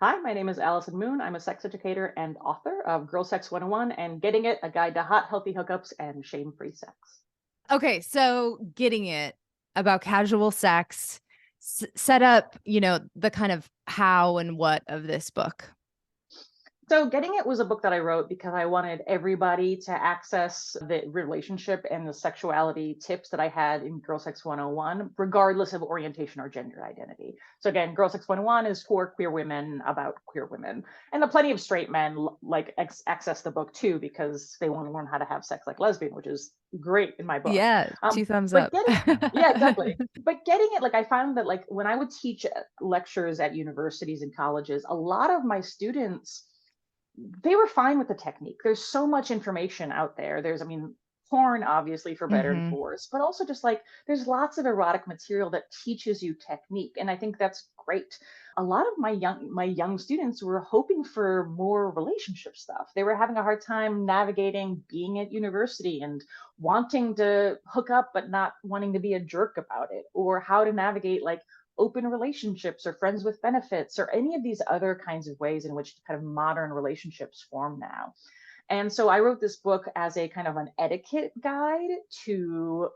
Hi, my name is Allison Moon. I'm a sex educator and author of Girl Sex 101 and Getting It, a guide to hot, healthy hookups and shame-free sex. Okay, so getting it about casual sex, set up, the kind of how and what of this book. So, Getting It was a book that I wrote because I wanted everybody to access the relationship and the sexuality tips that I had in Girl Sex 101, regardless of orientation or gender identity. So, again, Girl Sex 101 is for queer women about queer women. And plenty of straight men access the book too because they want to learn how to have sex like lesbian, which is great in my book. Yeah, 2 thumbs But up. getting Yeah, exactly. But getting it, I found that when I would teach lectures at universities and colleges, a lot of my students they were fine with the technique. There's so much information out there. Porn, obviously, for better and Mhm. for worse, but also just there's lots of erotic material that teaches you technique, and I think that's great. A lot of my young students were hoping for more relationship stuff. They were having a hard time navigating being at university and wanting to hook up, but not wanting to be a jerk about it, or how to navigate open relationships or friends with benefits or any of these other kinds of ways in which kind of modern relationships form now. And so I wrote this book as a kind of an etiquette guide to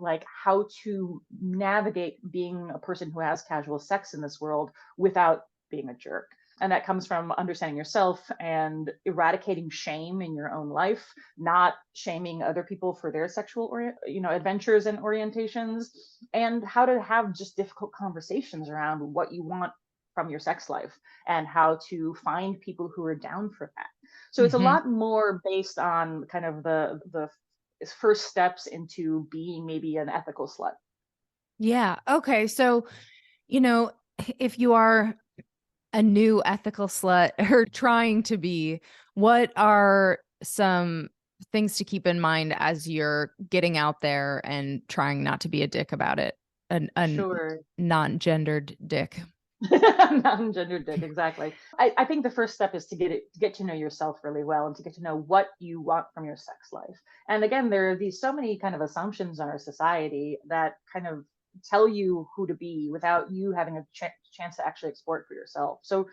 how to navigate being a person who has casual sex in this world without being a jerk. And that comes from understanding yourself and eradicating shame in your own life, not shaming other people for their adventures and orientations, and how to have just difficult conversations around what you want from your sex life and how to find people who are down for that. So it's a Mhm. lot more based on kind of the first steps into being maybe an ethical slut. Yeah, okay, so, you know, if you are a new ethical slut or trying to be, what are some things to keep in mind as you're getting out there and trying not to be a dick about it? An Sure. non-gendered dick. Non-gender dick, exactly. I think the first step is to get to know yourself really well and to get to know what you want from your sex life. And again, there are these so many kind of assumptions in our society that kind of tell you who to be without you having a chance to actually explore it for yourself. So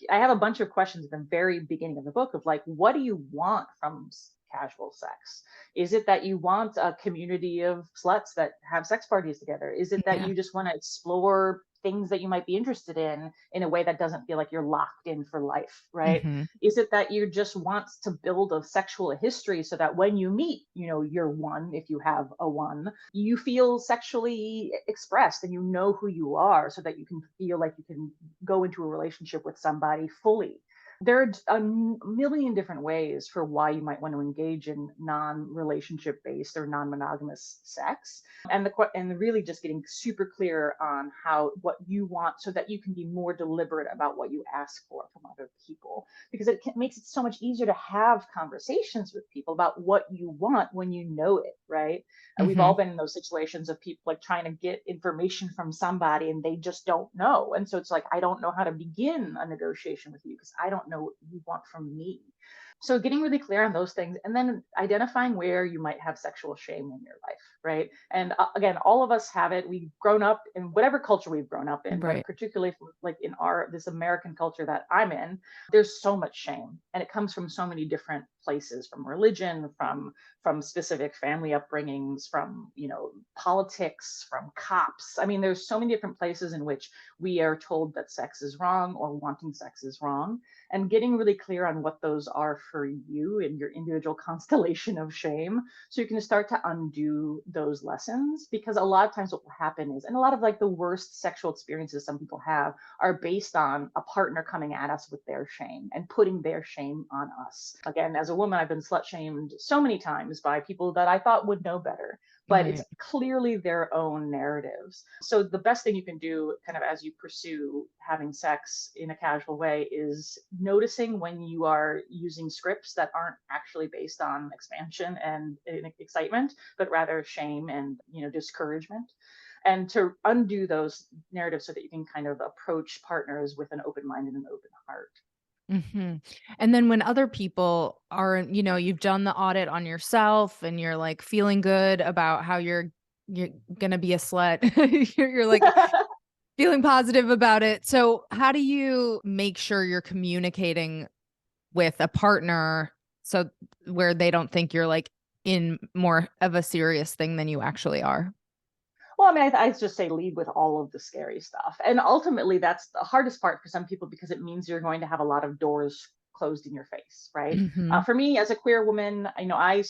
I have a bunch of questions at the very beginning of the book of what do you want from casual sex? Is it that you want a community of sluts that have sex parties together? Is it that Yeah. you just want to explore things that you might be interested in a way that doesn't feel like you're locked in for life, right? Mhm. Is it that you just want to build a sexual history so that when you meet, your one, if you have a one, you feel sexually expressed and you know who you are so that you can feel like you can go into a relationship with somebody fully? There are a million different ways for why you might want to engage in non-relationship based or non-monogamous sex, and really just getting super clear on how what you want so that you can be more deliberate about what you ask for from other people, because makes it so much easier to have conversations with people about what you want when you know it, right? We've all Mhm. been in those situations of people trying to get information from somebody and they just don't know, and so it's like, I don't know how to begin a negotiation with you because I don't know what you want from me. So getting really clear on those things and then identifying where you might have sexual shame in your life, right? And again, all of us have it. We've grown up in whatever culture we've grown up in, but Right. particularly in our this American culture that I'm in, there's so much shame, and it comes from so many different places, from religion, from specific family upbringings, from politics, from cops. I mean, there's so many different places in which we are told that sex is wrong or wanting sex is wrong, and getting really clear on what those are for you in your individual constellation of shame, so you can start to undo those lessons. Because a lot of times what will happen is, and a lot of the worst sexual experiences some people have are based on a partner coming at us with their shame and putting their shame on us. Again, as a woman, I've been slut shamed so many times by people that I thought would know better, but it's Right. clearly their own narratives. So the best thing you can do kind of as you pursue having sex in a casual way is noticing when you are using scripts that aren't actually based on expansion and excitement, but rather shame and discouragement, and to undo those narratives so that you can kind of approach partners with an open mind and an open heart. Mhm. And then when other people are, you've done the audit on yourself and you're like feeling good about how you're gonna be a slut. You're like feeling positive about it. So how do you make sure you're communicating with a partner so where they don't think you're like in more of a serious thing than you actually are? Well, I mean, I just say lead with all of the scary stuff. And ultimately, that's the hardest part for some people because it means you're going to have a lot of doors closed in your face, right? Hmm. For me, as a queer woman, I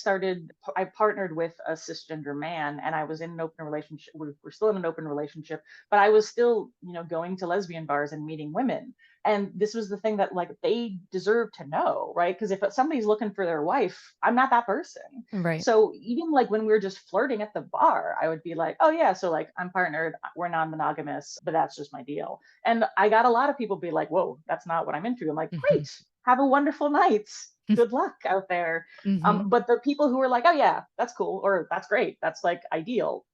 partnered with a cisgender man and I was in an open relationship. We're still in an open relationship, but I was still, going to lesbian bars and meeting women. And this was the thing that like they deserve to know, right? Because if somebody's looking for their wife, I'm not that person. Right. So even like when we were just flirting at the bar, I would be like, oh yeah, so like I'm partnered, we're non-monogamous, but that's just my deal. And I got a lot of people be like, whoa, that's not what I'm into. I'm like, Hmm. great, have a wonderful night. Good luck out there. Hmm. But the people who are like, oh yeah, that's cool, or that's great, that's like ideal,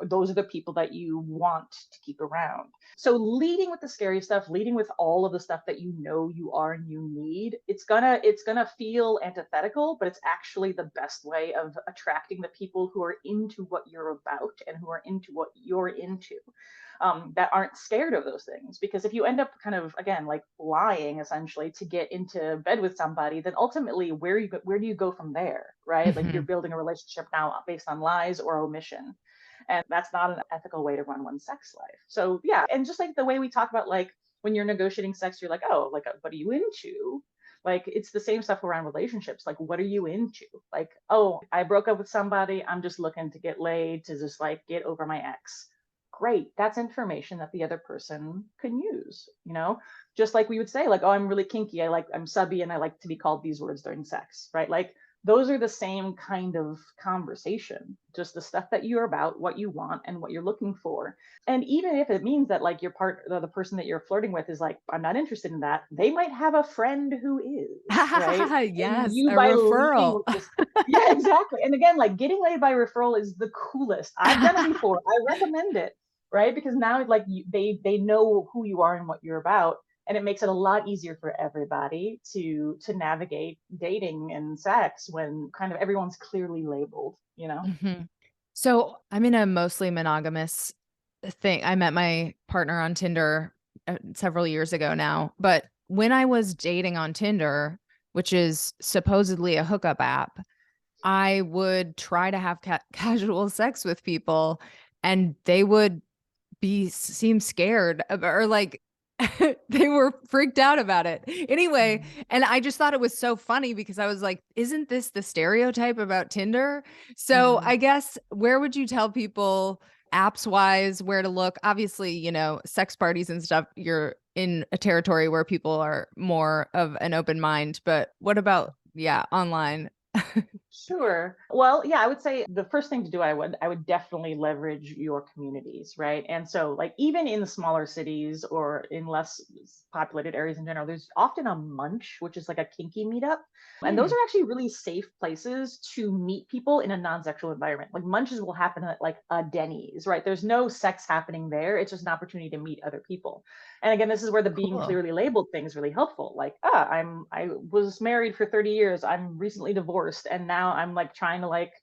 those are the people that you want to keep around. So leading with the scary stuff, leading with all of the stuff that you are and you need, it's gonna feel antithetical, but it's actually the best way of attracting the people who are into what you're about and who are into what you're into. That aren't scared of those things. Because if you end up kind of again like lying essentially to get into bed with somebody, then ultimately where do you go from there, right? Like you're Hmm. building a relationship now based on lies or omission, and that's not an ethical way to run one's sex life. So yeah, and just like the way we talk about like when you're negotiating sex, you're like, oh, like what are you into? Like it's the same stuff around relationships. Like what are you into? Like, oh, I broke up with somebody, I'm just looking to get laid, to just like get over my ex. Great, that's information that the other person can use. Just like we would say like, oh, I'm really kinky, I'm subby and I like to be called these words during sex, right? Like those are the same kind of conversation, just the stuff that you're about, what you want and what you're looking for. And even if it means that like your the person that you're flirting with is like, I'm not interested in that, they might have a friend who is, right? And Yes, you a by leading referral. with this, yeah, exactly. And again, like getting laid by referral is the coolest. I've done it before. I recommend it, right? Because now like they know who you are and what you're about, and it makes it a lot easier for everybody to navigate dating and sex when kind of everyone's clearly labeled. Hmm. So I'm in a mostly monogamous thing. I met my partner on Tinder several years ago now, but when I was dating on Tinder, which is supposedly a hookup app, I would try to have casual sex with people and they would seem scared or like they were freaked out about it. Anyway, Mhm. and I just thought it was so funny because I was like, isn't this the stereotype about Tinder? So Mhm. I guess where would you tell people apps wise where to look? Obviously, sex parties and stuff, you're in a territory where people are more of an open mind, but what about yeah, online? Sure. Well, yeah, I would say the first thing to do, I would definitely leverage your communities, right? And so like even in the smaller cities or in less populated areas in general, there's often a munch, which is like a kinky meetup. And those Hmm. are actually really safe places to meet people in a non-sexual environment. Like munches will happen at like a Denny's, right? There's no sex happening there. It's just an opportunity to meet other people. And again, this is where the being Cool. clearly labeled thing is really helpful. Like, I was married for 30 years. I'm recently divorced, and now I'm like trying to like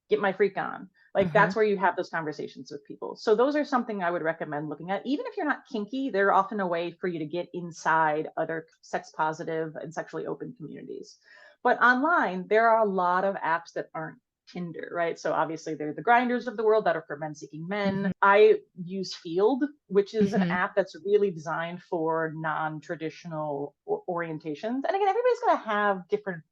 get my freak on. Like Uh-huh. that's where you have those conversations with people. So those are something I would recommend looking at. Even if you're not kinky, they're often a way for you to get inside other sex positive and sexually open communities. But online, there are a lot of apps that aren't Tinder, right? So obviously they're the grinders of the world that are for men seeking men. Hmm. I use Field, which is an Hmm. app that's really designed for non-traditional orientations. And again, everybody's going to have different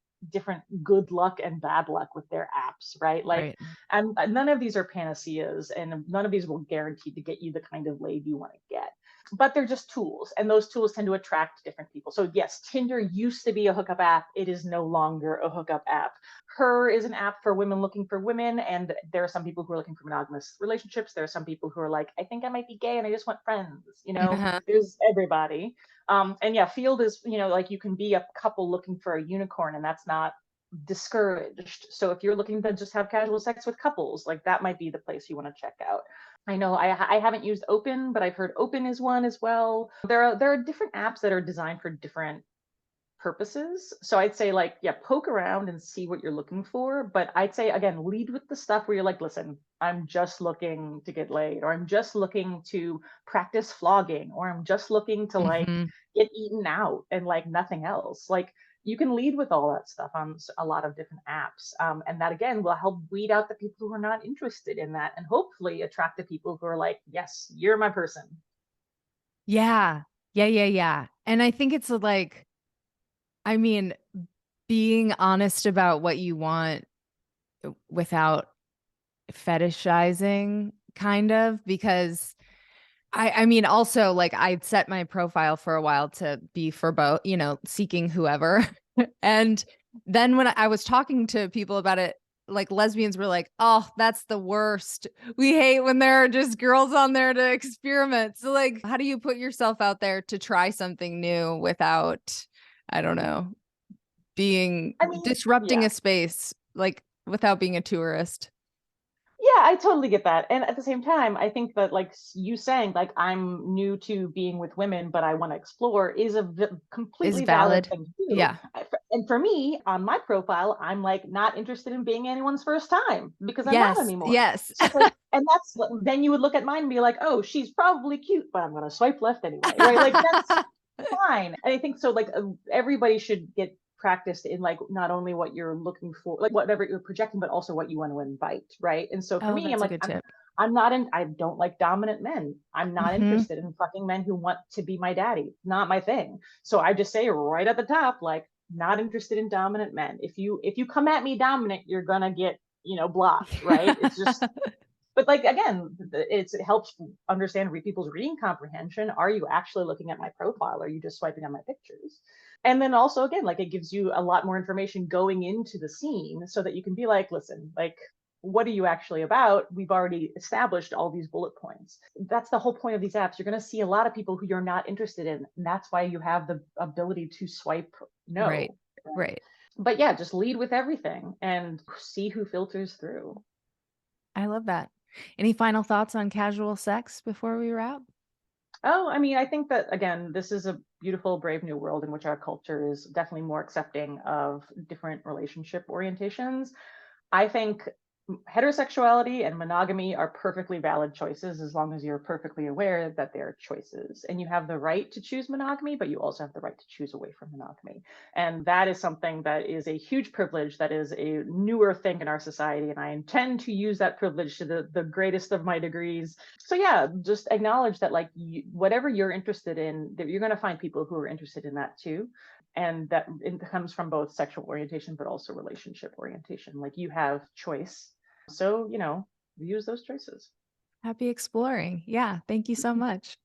good luck and bad luck with their apps, right? Like, Right. and none of these are panaceas, and none of these will guarantee to get you the kind of laid you want to get. But they're just tools, and those tools tend to attract different people. So yes, Tinder used to be a hookup app. It is no longer a hookup app. Her is an app for women looking for women, and there are some people who are looking for monogamous relationships. There are some people who are like, I think I might be gay and I just want friends. Uh-huh. There's everybody. And yeah, Field is, like you can be a couple looking for a unicorn, and that's not discouraged. So if you're looking to just have casual sex with couples, like that might be the place you want to check out. I know I haven't used Open, but I've heard Open is one as well. There are different apps that are designed for different purposes. So I'd say like, yeah, poke around and see what you're looking for. But I'd say again, lead with the stuff where you're like, listen, I'm just looking to get laid, or I'm just looking to practice flogging, or I'm just looking to like Hmm. get eaten out and like nothing else. Like you can lead with all that stuff on a lot of different apps. And that again will help weed out the people who are not interested in that and hopefully attract the people who are like, yes, you're my person. Yeah. Yeah. Yeah. Yeah. And I think it's like, I mean, being honest about what you want without fetishizing, kind of, because I mean, also, like, I'd set my profile for a while to be for both, seeking whoever. And then when I was talking to people about it, like lesbians were like, oh, that's the worst. We hate when there are just girls on there to experiment. So, like, how do you put yourself out there to try something new without, I don't know, being I mean, disrupting yeah. a space, like without being a tourist? Yeah, I totally get that. And at the same time, I think that like you saying like I'm new to being with women, but I want to explore is a Is completely valid valid. thing to do. Yeah. And for me, on my profile, I'm like not interested in being anyone's first time because I'm not Yes. anymore. Yes. So like, and then you would look at mine and be like, oh, she's probably cute, but I'm gonna swipe left anyway, right? Like that's fine. And I think so. Like everybody should get practiced in like not only what you're looking for, like whatever you're projecting, but also what you want to invite, right? And so for Oh, me, I'm that's a like, good tip. I'm not in. I don't like dominant men. I'm not Hmm. interested in fucking men who want to be my daddy. Not my thing. So I just say right at the top, like, not interested in dominant men. If you come at me dominant, you're gonna get blocked, right? It's just but like again it helps understand people's reading comprehension. Are you actually looking at my profile, or are you just swiping on my pictures? And then also again, like it gives you a lot more information going into the scene so that you can be like, listen, like what are you actually about? We've already established all these bullet points. That's the whole point of these apps. You're going to see a lot of people who you're not interested in, and that's why you have the ability to swipe Right. no, right? Right. But yeah, just lead with everything and see who filters through. I love that. Any final thoughts on casual sex before we wrap? Oh, I mean, I think that again, this is a beautiful, brave new world in which our culture is definitely more accepting of different relationship orientations. I think heterosexuality and monogamy are perfectly valid choices as long as you're perfectly aware that they're choices. And you have the right to choose monogamy, but you also have the right to choose away from monogamy. And that is something that is a huge privilege, that is a newer thing in our society. And I intend to use that privilege to the greatest of my degrees. So, yeah, just acknowledge that, like, whatever you're interested in, that you're going to find people who are interested in that too, and that it comes from both sexual orientation but also relationship orientation. Like you have choice, so use those choices. Happy exploring. Yeah. Thank you so much.